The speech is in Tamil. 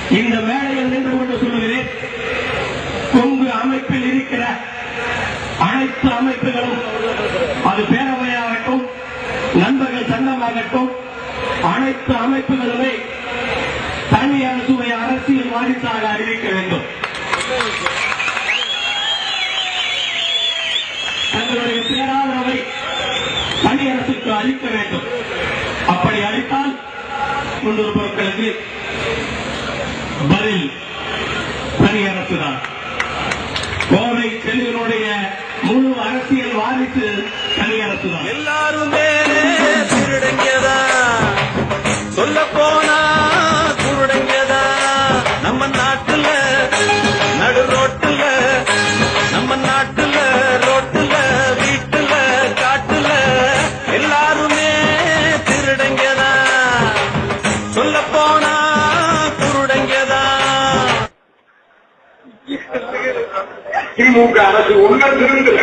இந்த மேடையில் நின்று கொண்டு சொல்லுகிறேன், கொங்கு அமைப்பில் இருக்கிற அனைத்து அமைப்புகளும், அது பேரவையாகட்டும், நண்பர்கள் சங்கமாகட்டும், அனைத்து அமைப்புகளுமே தனி அரசுவை அரசியல் வாரிசாக அறிவிக்க வேண்டும். தங்களுடைய பேராதரவை தனி அரசுக்கு அளிக்க வேண்டும். அப்படி அளித்தால் முன்னூறு பொருட்களுக்கு பதில் தனி அரசுதான். கோவை செல்வனுடைய முழு அரசியல் வாரிசு தனி அரசுதான். எல்லாருமே திருடங்கதா, சொல்ல போனா குருடங்கதா. நம்ம நாட்டுல நடு ரோட்டுல, நம்ம நாட்டுல ரோட்டுல, வீட்டுல, காட்டுல எல்லாருமே திருடங்கதா, சொல்ல போனா குருடங்கதா. திமுக அரசு ஒன்றும் திருந்தல.